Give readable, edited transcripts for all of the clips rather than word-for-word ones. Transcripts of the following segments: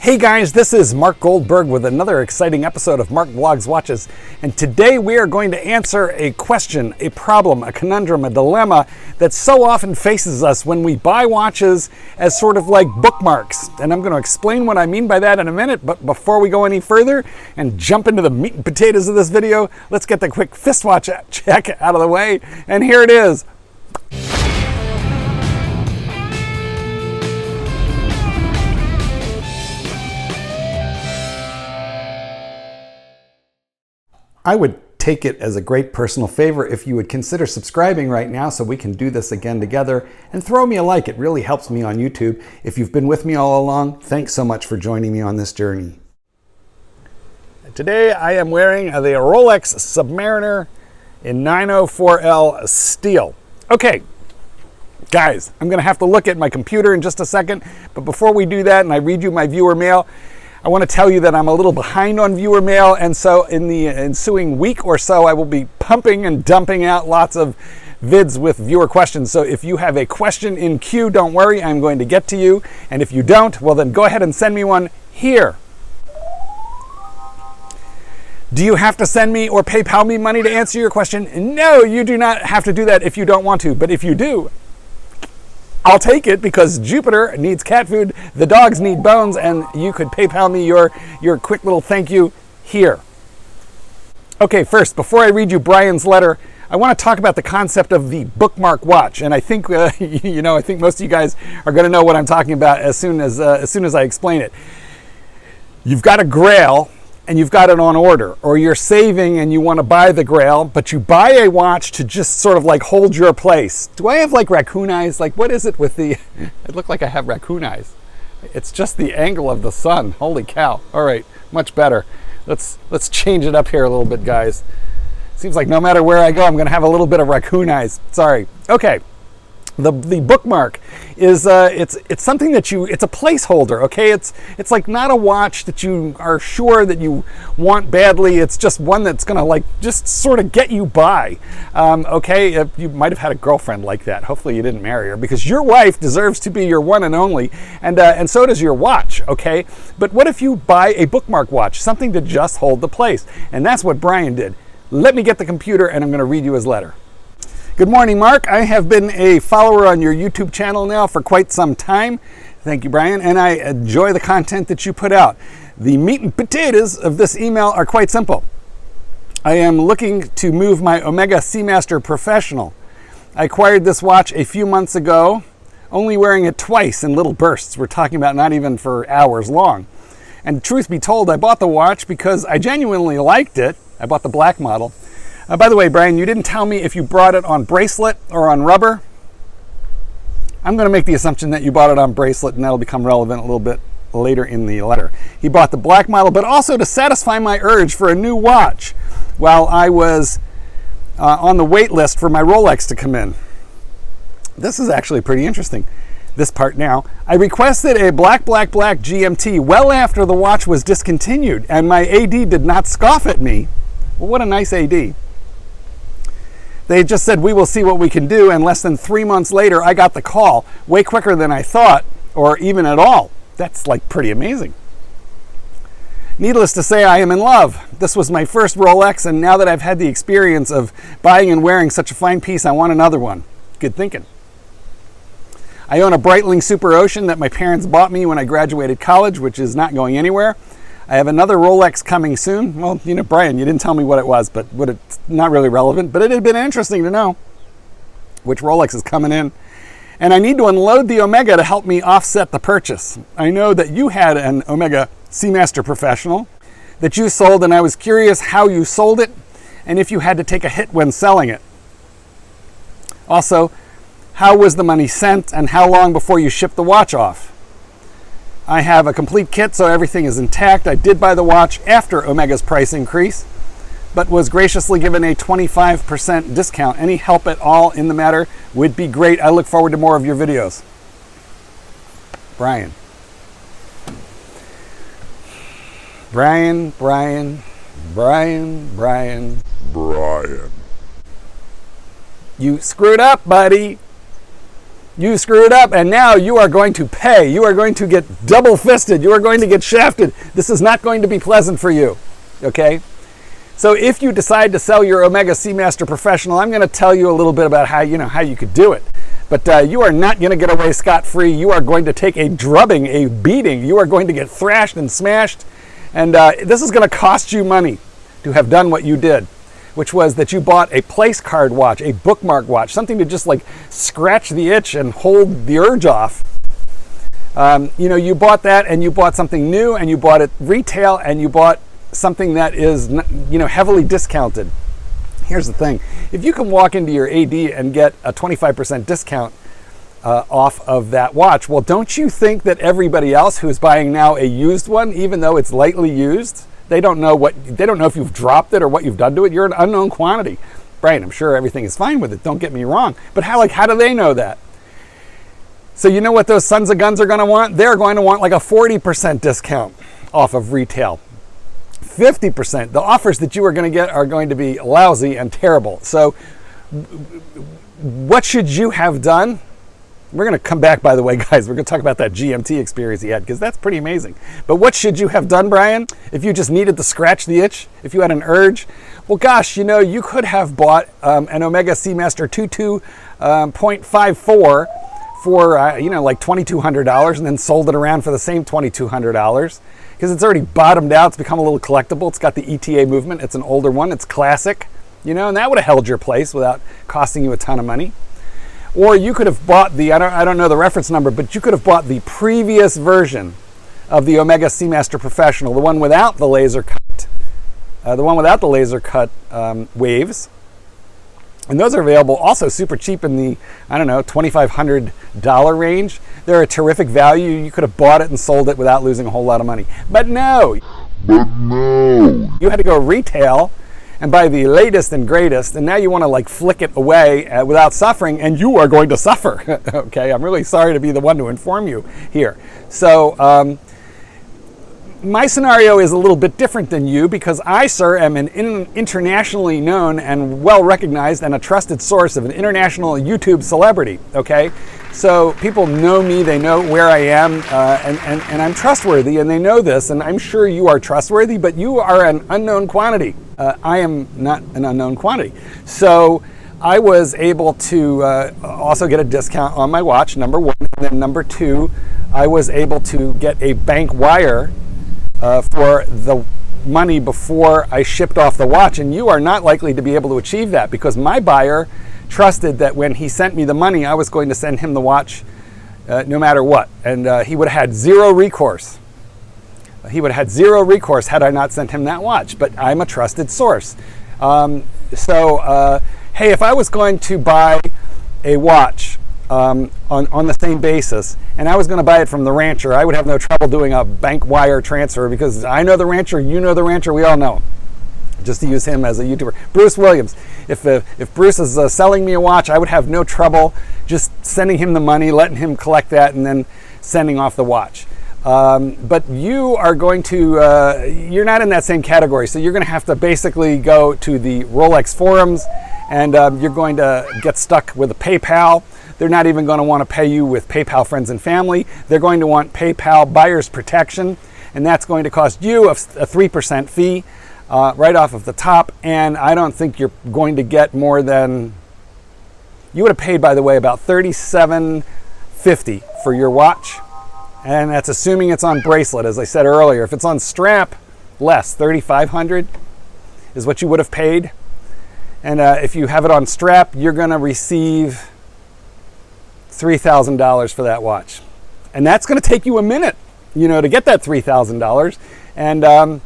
Hey guys, this is Marc Goldberg with another exciting episode of Marc Vlogs Watches, and today we are going to answer a question, a problem, a conundrum, a dilemma that so often faces us when we buy watches as sort of like bookmarks. And I'm going to explain what I mean by that in a minute, but before we go any further and jump into the meat and potatoes of this video, let's get the quick fist watch check out of the way, and here it is. I would take it as a great personal favor if you would consider subscribing right now so we can do this again together, and throw me a like. It really helps me on YouTube. If you've been with me all along, thanks so much for joining me on this journey. Today I am wearing the Rolex Submariner in 904L steel. Okay, guys, I'm gonna have to look at my computer in just a second, but before we do that and I read you my viewer mail, I want to tell you that I'm a little behind on viewer mail, and so in the ensuing week or so, I will be pumping and dumping out lots of vids with viewer questions. So if you have a question in queue, don't worry, I'm going to get to you. And if you don't, well then go ahead and send me one here. Do you have to send me or PayPal me money to answer your question? No, you do not have to do that if you don't want to. But if you do, I'll take it, because Jupiter needs cat food, the dogs need bones, and you could PayPal me your quick little thank you here. Okay, first, before I read you Bryan's letter, I want to talk about the concept of the bookmark watch, and I think I think most of you guys are going to know what I'm talking about as soon as I explain it. You've got a Grail, and you've got it on order, or you're saving and you want to buy the Grail, but you buy a watch to just sort of like hold your place. Do I have like raccoon eyes? Like, what is it with the, it looked like I have raccoon eyes. It's just the angle of the sun. Holy cow. All right, much better. Let's change it up here a little bit, guys. Seems like no matter where I go, I'm gonna have a little bit of raccoon eyes. Sorry. Okay. The bookmark is it's something that it's a placeholder. Okay, it's like not a watch that you are sure that you want badly. It's just one that's gonna like just sort of get you by. Okay, you might have had a girlfriend like that. Hopefully you didn't marry her, because your wife deserves to be your one and only, and so does your watch. Okay, but what if you buy a bookmark watch, something to just hold the place? And that's what Bryan did. Let me get the computer and I'm going to read you his letter. Good morning, Mark. I have been a follower on your YouTube channel now for quite some time. Thank you, Bryan, and I enjoy the content that you put out. The meat and potatoes of this email are quite simple. I am looking to move my Omega Seamaster Professional. I acquired this watch a few months ago, only wearing it twice in little bursts. We're talking about not even for hours long. And truth be told, I bought the watch because I genuinely liked it. I bought the black model. By the way, Bryan, you didn't tell me if you brought it on bracelet or on rubber. I'm going to make the assumption that you bought it on bracelet, and that'll become relevant a little bit later in the letter. He bought the black model, but also to satisfy my urge for a new watch while I was on the wait list for my Rolex to come in. This is actually pretty interesting, this part now. I requested a black GMT well after the watch was discontinued, and my AD did not scoff at me. Well, what a nice AD. They just said, we will see what we can do, and less than 3 months later, I got the call, way quicker than I thought, or even at all. That's like pretty amazing. Needless to say, I am in love. This was my first Rolex, and now that I've had the experience of buying and wearing such a fine piece, I want another one. Good thinking. I own a Breitling Super Ocean that my parents bought me when I graduated college, which is not going anywhere. I have another Rolex coming soon. Well, Bryan, you didn't tell me what it was, but it's not really relevant. But it had been interesting to know which Rolex is coming in. And I need to unload the Omega to help me offset the purchase. I know that you had an Omega Seamaster Professional that you sold, and I was curious how you sold it and if you had to take a hit when selling it. Also, how was the money sent, and how long before you shipped the watch off? I have a complete kit, so everything is intact. I did buy the watch after Omega's price increase, but was graciously given a 25% discount. Any help at all in the matter would be great. I look forward to more of your videos. Bryan. You screwed up, buddy. You screwed up, and now you are going to pay. You are going to get double-fisted. You are going to get shafted. This is not going to be pleasant for you, okay? So if you decide to sell your Omega Seamaster Professional, I'm going to tell you a little bit about how you could do it. But you are not going to get away scot-free. You are going to take a drubbing, a beating. You are going to get thrashed and smashed, and this is going to cost you money to have done what you did, which was that you bought a place card watch, a bookmark watch, something to just like scratch the itch and hold the urge off. You bought that, and you bought something new, and you bought it retail, and you bought something that is heavily discounted. Here's the thing. If you can walk into your AD and get a 25% discount off of that watch, well, don't you think that everybody else who is buying now a used one, even though it's lightly used, they don't know if you've dropped it or what you've done to it. You're an unknown quantity. Bryan, I'm sure everything is fine with it. Don't get me wrong. But how do they know that? So you know what those sons of guns are going to want? They're going to want like a 40% discount off of retail. 50%. The offers that you are going to get are going to be lousy and terrible. So what should you have done? We're going to come back, by the way, guys. We're going to talk about that GMT experience he had, because that's pretty amazing. But what should you have done, Bryan, if you just needed to scratch the itch, if you had an urge? Well, gosh, you could have bought an Omega Seamaster 22.54 for, like $2,200, and then sold it around for the same $2,200. Because it's already bottomed out. It's become a little collectible. It's got the ETA movement. It's an older one. It's classic, and that would have held your place without costing you a ton of money. Or you could have bought I don't know the reference number, but you could have bought the previous version of the Omega Seamaster Professional, the one without the laser cut, waves. And those are available also super cheap in the, $2,500 range. They're a terrific value. You could have bought it and sold it without losing a whole lot of money. But no. You had to go retail and buy the latest and greatest, and now you want to flick it away without suffering, and you are going to suffer. Okay, I'm really sorry to be the one to inform you here. So my scenario is a little bit different than you, because I, sir, am an internationally known and well-recognized and a trusted source of an international YouTube celebrity, okay? So people know me, they know where I am, and I'm trustworthy, and they know this, and I'm sure you are trustworthy, but you are an unknown quantity. I am not an unknown quantity. So I was able to also get a discount on my watch, number one, and then number two, I was able to get a bank wire for the money before I shipped off the watch, and you are not likely to be able to achieve that, because my buyer trusted that when he sent me the money, I was going to send him the watch no matter what, and he would have had zero recourse. He would have had zero recourse had I not sent him that watch, but I'm a trusted source. Hey, if I was going to buy a watch on the same basis, and I was going to buy it from the rancher, I would have no trouble doing a bank wire transfer, because I know the rancher, you know the rancher, we all know him. Just to use him as a YouTuber. Bruce Williams. If Bruce is selling me a watch, I would have no trouble just sending him the money, letting him collect that, and then sending off the watch. But you are going to, you're not in that same category, so you're going to have to basically go to the Rolex forums, and you're going to get stuck with a PayPal. They're not even going to want to pay you with PayPal friends and family. They're going to want PayPal buyer's protection, and that's going to cost you a 3% fee right off of the top, and I don't think you're going to get more than, you would have paid, by the way, about $37.50 for your watch, and that's assuming it's on bracelet, as I said earlier. If it's on strap, less, $3,500 is what you would have paid, and if you have it on strap, you're going to receive $3,000 for that watch, and that's going to take you a minute, to get that $3,000, and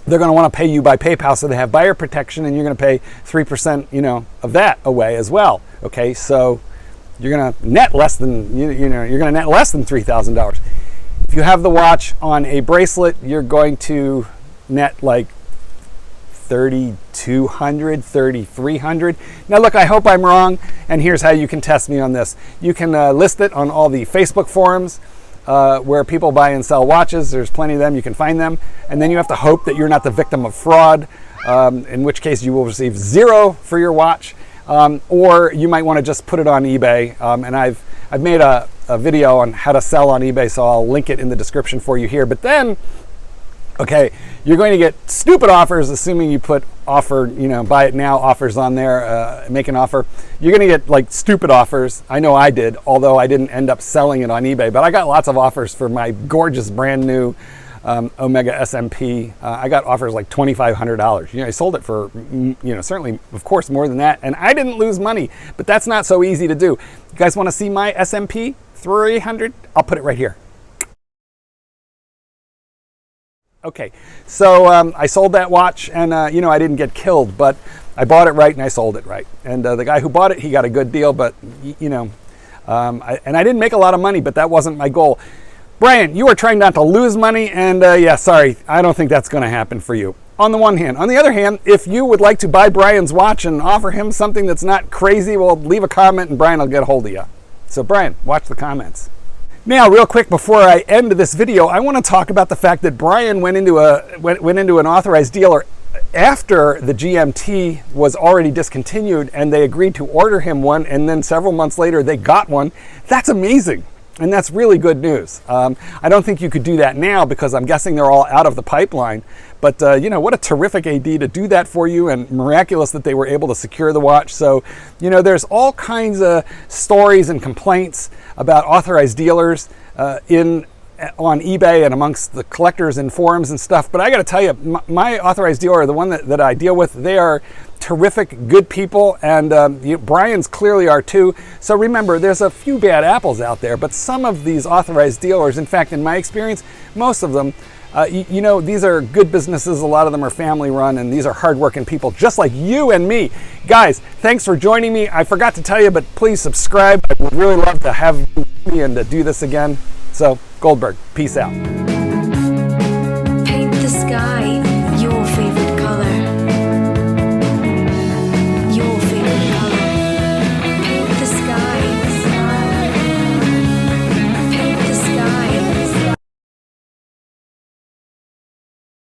they're going to want to pay you by PayPal, so they have buyer protection, and you're going to pay 3%, of that away as well. Okay, so you're going to net less than you're going to net less than $3,000. If you have the watch on a bracelet, you're going to net like $3,200, $3,300. Now look, I hope I'm wrong, and here's how you can test me on this. You can list it on all the Facebook forums where people buy and sell watches. There's plenty of them. You can find them, and then you have to hope that you're not the victim of fraud, in which case you will receive zero for your watch. or you might want to just put it on eBay. And I've made a video on how to sell on eBay, so I'll link it in the description for you here. But then, okay, you're going to get stupid offers, assuming you put offer, buy it now offers on there, make an offer. You're going to get like stupid offers. I know I did, although I didn't end up selling it on eBay, but I got lots of offers for my gorgeous brand new Omega SMP. I got offers like $2,500. I sold it for, certainly, of course, more than that. And I didn't lose money, but that's not so easy to do. You guys want to see my SMP 300? I'll put it right here. Okay, so I sold that watch, and I didn't get killed, but I bought it right and I sold it right. And the guy who bought it, he got a good deal, but and I didn't make a lot of money, but that wasn't my goal. Bryan, you are trying not to lose money, and yeah, sorry, I don't think that's going to happen for you. On the one hand. On the other hand, if you would like to buy Bryan's watch and offer him something that's not crazy, well, leave a comment and Bryan will get a hold of you. So Bryan, watch the comments. Now, real quick before I end this video, I want to talk about the fact that Bryan went into an authorized dealer after the GMT was already discontinued, and they agreed to order him one, and then several months later they got one. That's amazing. And that's really good news. I don't think you could do that now because I'm guessing they're all out of the pipeline. But, what a terrific AD to do that for you, and miraculous that they were able to secure the watch. So, there's all kinds of stories and complaints about authorized dealers on eBay and amongst the collectors and forums and stuff. But I got to tell you, my authorized dealer, the one that I deal with, they are terrific, good people, and Bryans clearly are too. So remember, there's a few bad apples out there, but some of these authorized dealers, in fact, in my experience, most of them, these are good businesses. A lot of them are family run, and these are hardworking people just like you and me. Guys, thanks for joining me. I forgot to tell you, but please subscribe. I would really love to have you and to do this again. So, Goldberg, peace out.